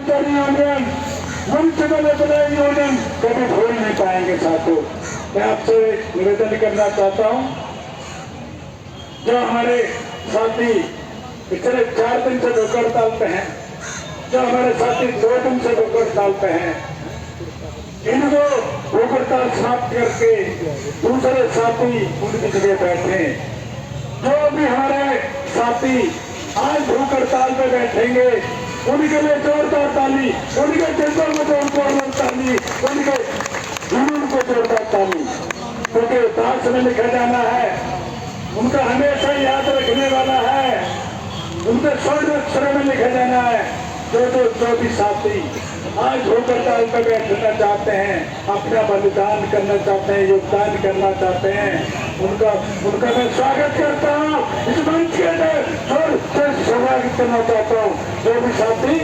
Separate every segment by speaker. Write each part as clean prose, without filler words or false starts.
Speaker 1: Inter union, municipal employ union कभी भूल नहीं पाएंगे। साथियों, मैं आपसे निवेदन करना चाहता हूं, जो हमारे साथी पिछले 4 दिन से भूख हड़ताल पे हैं, जो हमारे साथी 2 दिन से भूख हड़ताल पे हैं, इनको भूख हड़ताल समाप्त करके दूसरे साथी उनकी जगह बैठे। जो भी हमारे साथी आज भूख हड़ताल पे बैठेंगे उनके लिए जोरदार ताली, उनके जज्बों को जोरदार ताली, उनके जुनून को जोरदार ताली, क्योंकि इतिहास में लिखा जाना है, उनका हमेशा याद रखने वाला है, उनके स्वर्ण अक्षरों में लिखा जाना है। जो भी साथी आज भूख हड़ताल पर बैठना चाहते हैं, अपना बलिदान करना चाहते हैं, योगदान करना चाहते हैं, उनका मैं स्वागत करता हूँ, इस मंच के स्वागत करना चाहता हूँ। जो भी साथी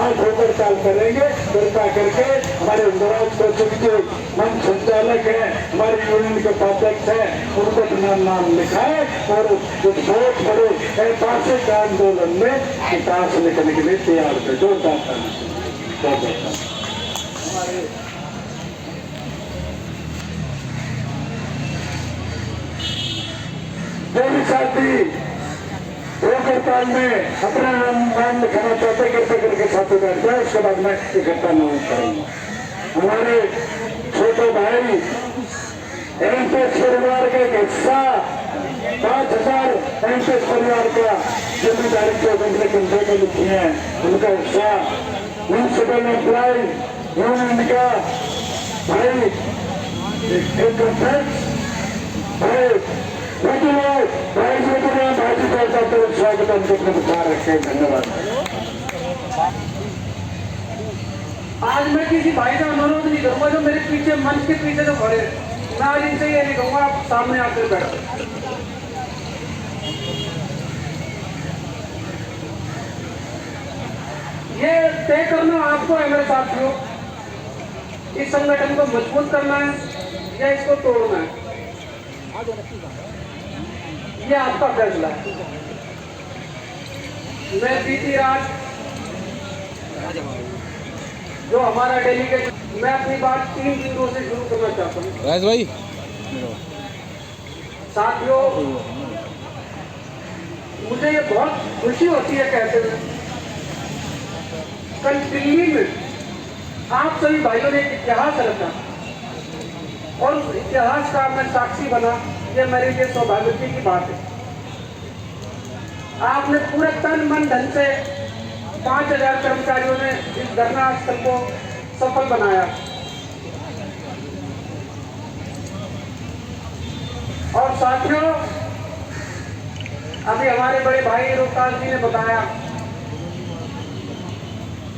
Speaker 1: आज भूख हड़ताल करेंगे, कृपा करके हमारे इंदिराज कौशिक के मंच संचालक हैं, हमारे यूनियन के उपाध्यक्ष हैं, उनको अपना नाम लिखाए और उस बहुत बड़े ऐतिहासिक आंदोलन में विकास लिखने के लिए तैयार कर। जोरदार जो भी साथी भूख हड़ताल में अपना नाम लिखाना चाहते कृपया करके साथी बैठ जाए, उसके बाद मैं इकट्ठा नाम करूंगा। हमारे छोटे भाई एमपीएस परिवार का एक हिस्सा 5000 एमपीएस परिवार का जिम्मेदारी के उनके कंधे में लिखी है, उनका हिस्सा म्युनिसिपल एम्प्लॉय यूनियन का भाई एक अध्यक्ष स्वागत हमको अपने विचार रखे। धन्यवाद।
Speaker 2: आज मैं किसी भाई का अनुरोध नहीं करूंगा, जो मेरे पीछे मंच के पीछे जो खड़े, मैं आज इनसे ये नहीं कहूंगा आप सामने आकर बैठो। ये तय करना आपको है मेरे साथियों, इस संगठन को मजबूत करना है या इसको तोड़ना है, ये आपका फैसला है। मैं बीती रात जो हमारा डेलीगेट, मैं अपनी बात 3 बिंदुओं से शुरू करना चाहता हूँ।
Speaker 3: राज भाई
Speaker 2: साथियों, मुझे ये बहुत खुशी होती है कहते हुए, कल दिल्ली में आप सभी भाइयों ने एक इतिहास रखा और उस इतिहास का मैं साक्षी बना, ये मेरे लिए सौभाग्य की बात है। आपने पूरे तन मन धन से 5000 कर्मचारियों ने इस धरना स्थल को सफल बनाया और साथियों, अभी हमारे बड़े भाई रोहतास जी ने बताया,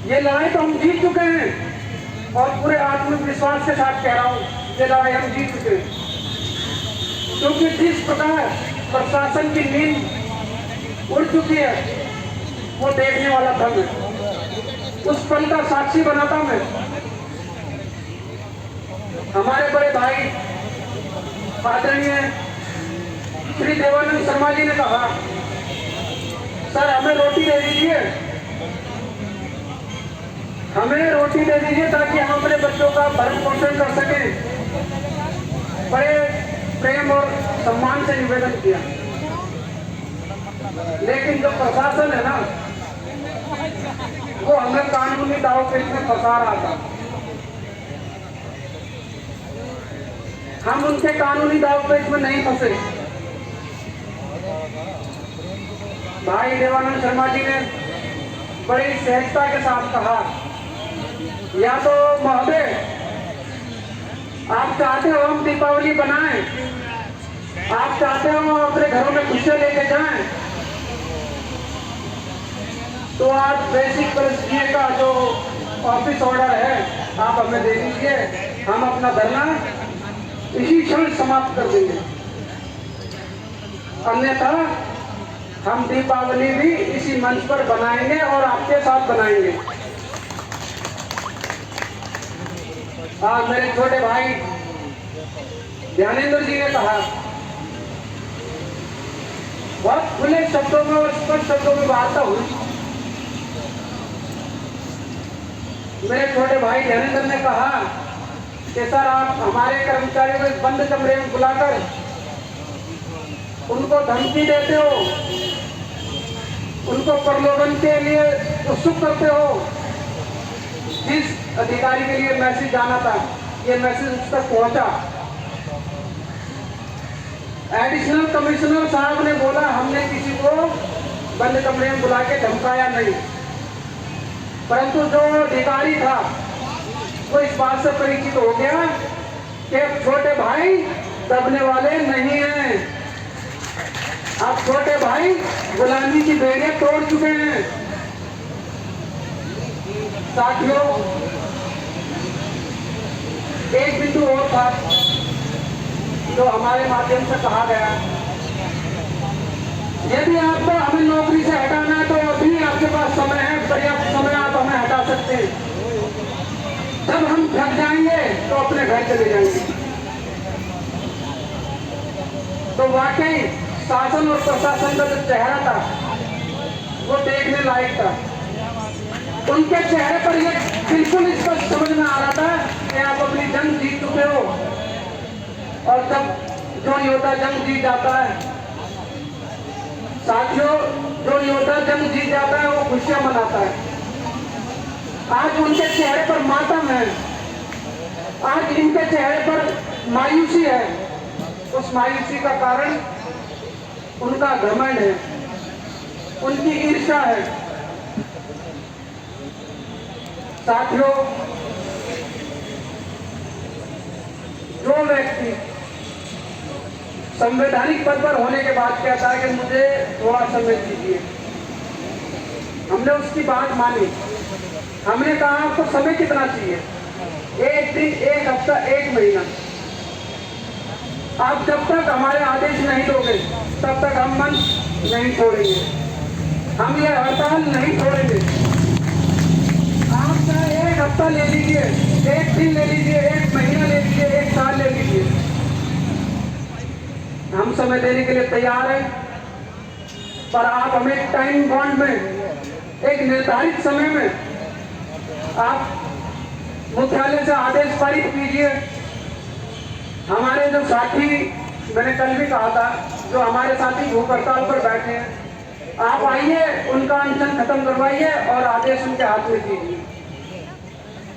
Speaker 2: ये लड़ाई तो हम जीत चुके हैं और पूरे आत्मविश्वास के साथ कह रहा हूं, ये लड़ाई हम जीत चुके हैं, क्योंकि जिस प्रकार प्रशासन की नींद उड़ चुकी है वो देखने वाला था। मैं उस पल का साक्षी बनाता मैं। हमारे बड़े भाई आदरणीय श्री देवानंद शर्मा जी ने कहा, सर हमें रोटी दे दीजिए, हमें रोटी दे दीजिए ताकि हम अपने बच्चों का भरण पोषण कर सकें। बड़े प्रेम और सम्मान से निवेदन किया, लेकिन जो प्रशासन है ना, वो हमें कानूनी दांवपेच में फंसा रहा था। हम उनके कानूनी दांवपेच में नहीं फंसे। भाई देवानंद शर्मा जी ने बड़ी सहजता के साथ कहा, या तो महोदय आप चाहते हो हम दीपावली बनाएं, आप चाहते हो हम अपने घरों में खुशियां लेके जाएं, तो आज बेसिक परिस्थिति का जो ऑफिस ऑर्डर है आप हमें दे दीजिए, हम अपना धरना इसी क्षण समाप्त कर देंगे, अन्यथा हम दीपावली भी इसी मंच पर बनाएंगे और आपके साथ बनाएंगे। मेरे छोटे भाई ज्ञानेंद्र जी ने कहा, बहुत खुले शब्दों में और स्पष्ट शब्दों में वार्ता हुई मेरे छोटे भाई ध्यानेंद्र ने कहा कि सर आप हमारे कर्मचारियों को इस बंद कमरे में बुलाकर उनको धमकी देते हो, उनको प्रलोभन के लिए उत्सुक करते हो। जिस अधिकारी के लिए मैसेज जाना था, ये मैसेज उस तक पहुंचा। एडिशनल कमिश्नर साहब ने बोला हमने किसी को बंद कमरे में बुला के धमकाया नहीं, परंतु जो अधिकारी था वो इस बात से परिचित हो गया कि छोटे भाई दबने वाले नहीं हैं। अब छोटे भाई गुलामी की बेड़ियां तोड़ चुके हैं। साथियों, एक बिंदु और था जो हमारे माध्यम से कहा गया, यदि आपको हमें नौकरी से हटाना है तो अभी आपके पास समय है, पर्याप्त समय, आप हमें हटा सकते हैं। जब हम थक जाएंगे तो अपने घर चले जाएंगे। तो वाकई शासन और प्रशासन का जो चेहरा था वो देखने लायक था। उनके चेहरे पर यह बिल्कुल स्पष्ट समझ में आ रहा था कि आप अपनी जंग जीत चुके हो। और जब जो योद्धा जंग जीत जाता है, साथियों, जो योद्धा जंग जीत जाता है वो खुशियां मनाता है। आज उनके चेहरे पर मातम है, आज इनके चेहरे पर मायूसी है। उस मायूसी का कारण उनका घमंड है, उनकी ईर्ष्या है। साथियों, जो व्यक्ति संवैधानिक पद पर होने के बाद कहता है कि मुझे थोड़ा समय दीजिए, हमने उसकी बात मानी। हमने कहा आपको समय कितना चाहिए? 1 दिन, 1 हफ्ता, 1 महीना। आप जब तक हमारे आदेश नहीं दोगे तब तक हम मंच नहीं छोड़ेंगे, हम ये हड़ताल नहीं छोड़ेंगे। आप चाहे 1 हफ्ता ले लीजिए, 1 दिन ले लीजिए, 1 महीना ले लीजिए, 1 साल ले लीजिए, हम समय देने के लिए तैयार हैं। पर आप हमें टाइम बॉन्ड में, एक निर्धारित समय में आप मुख्यालय से आदेश पारित कीजिए। हमारे जो साथी, मैंने कल भी कहा था, जो हमारे साथी भूख हड़ताल पर बैठे हैं, आप आइए, उनका अनशन खत्म करवाइए और आदेश उनके हाथ में दीजिए।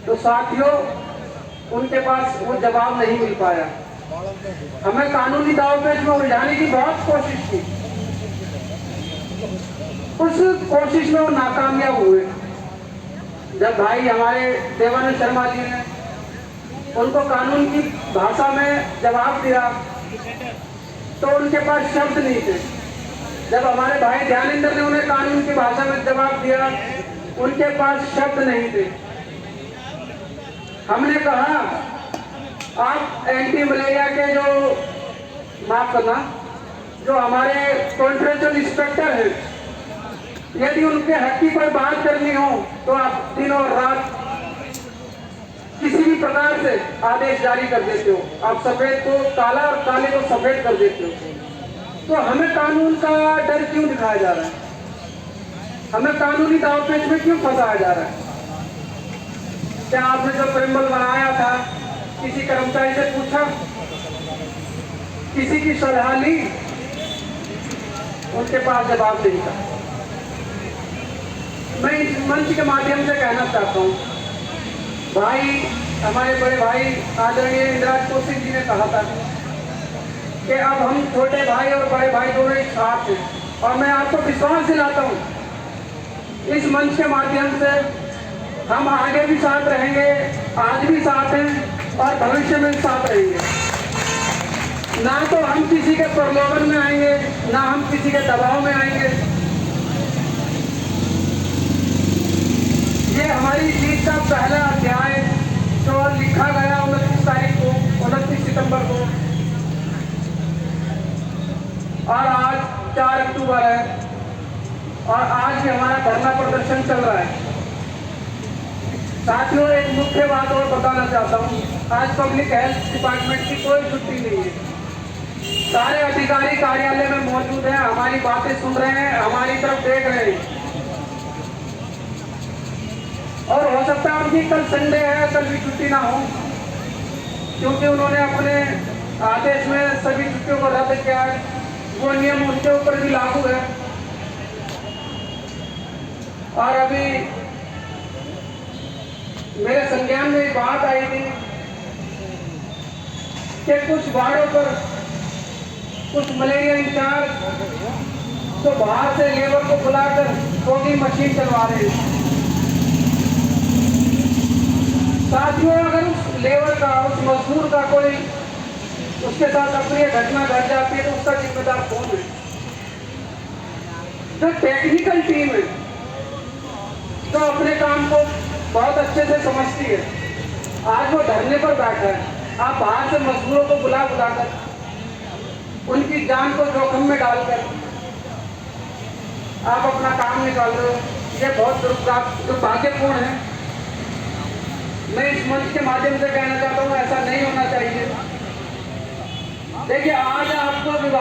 Speaker 2: तो साथियों, उनके पास वो जवाब नहीं मिल पाया। हमें कानूनी दांवपेच में उलझाने की बहुत कोशिश की, उस कोशिश में वो नाकामयाब हुए। जब भाई हमारे देवानंद शर्मा जी ने उनको कानून की भाषा में जवाब दिया तो उनके पास शब्द नहीं थे। जब हमारे भाई ध्यानेंद्र ने उन्हें कानून की भाषा में जवाब दिया, उनके पास शब्द नहीं थे। हमने कहा आप एंटी मलेरिया के जो, माफ करना, जो हमारे कॉन्ट्रेक्चुअल इंस्पेक्टर हैं, यदि उनके हक की कोई बात करनी हो तो आप दिन और रात किसी भी प्रकार से आदेश जारी कर देते हो। आप सफेद को काला और काले को सफेद कर देते हो। तो हमें कानून का डर क्यों दिखाया जा रहा है? हमें कानूनी दांवपेच में क्यों फंसाया जा रहा है? क्या आपने जो प्रेम्बल बनाया था, किसी कर्मचारी से पूछा, किसी की सलाह ली? उनके पास जवाब नहीं था। मैं इस मंच के माध्यम से कहना चाहता हूँ, भाई, हमारे बड़े भाई आदरणीय इंद्राज कौशिक जी ने कहा था कि अब हम छोटे भाई और बड़े भाई दोनों एक साथ हैं। और मैं आपको विश्वास दिलाता हूँ, इस मंच के माध्यम से हम आगे भी साथ रहेंगे, आज भी साथ हैं और भविष्य में साथ रहेंगे। ना तो हम किसी के प्रलोभन में आएंगे, ना हम किसी के दबाव में आएंगे। ये हमारी जीत का पहला अध्याय जो लिखा गया 29 तारीख को, 29 सितंबर को, और आज 4 अक्टूबर है और आज भी हमारा धरना प्रदर्शन चल रहा है। साथियों, एक मुख्य बात और बताना चाहता हूँ, आज पब्लिक हेल्थ डिपार्टमेंट की कोई छुट्टी नहीं है। सारे अधिकारी कार्यालय में मौजूद हैं, हमारी बातें सुन रहे हैं, हमारी तरफ देख रहे हैं। और हो सकता है उनकी कल संडे है, कल भी छुट्टी ना हो, क्योंकि उन्होंने अपने आदेश में सभी छुट्टियों को रद्द किया है। वो नियम उनके ऊपर भी लागू है। और अभी मेरे संज्ञान में बात आई थी कि कुछ वार्डों पर कुछ मलेरिया इंचार्ज तो बाहर से लेबर को बुलाकर फॉगिंग मशीन चलवा रहे हैं। साथियों, अगर उस लेबर का, उस मजदूर का कोई उसके साथ अप्रिय घटना घट जाती है तो उसका जिम्मेदार कौन है? जो टेक्निकल टीम है, जो अपने काम को बहुत अच्छे से समझती है, आज वो धरने पर बैठा है। आप बाहर से मजदूरों को बुलाकर उनकी जान को जोखिम में डालकर आप अपना काम निकाल रहे हो। ये बहुत दुर्भाग्यपूर्ण है। मैं इस मंच के माध्यम से कहना चाहता हूँ, ऐसा नहीं होना चाहिए। देखिए, आज आपको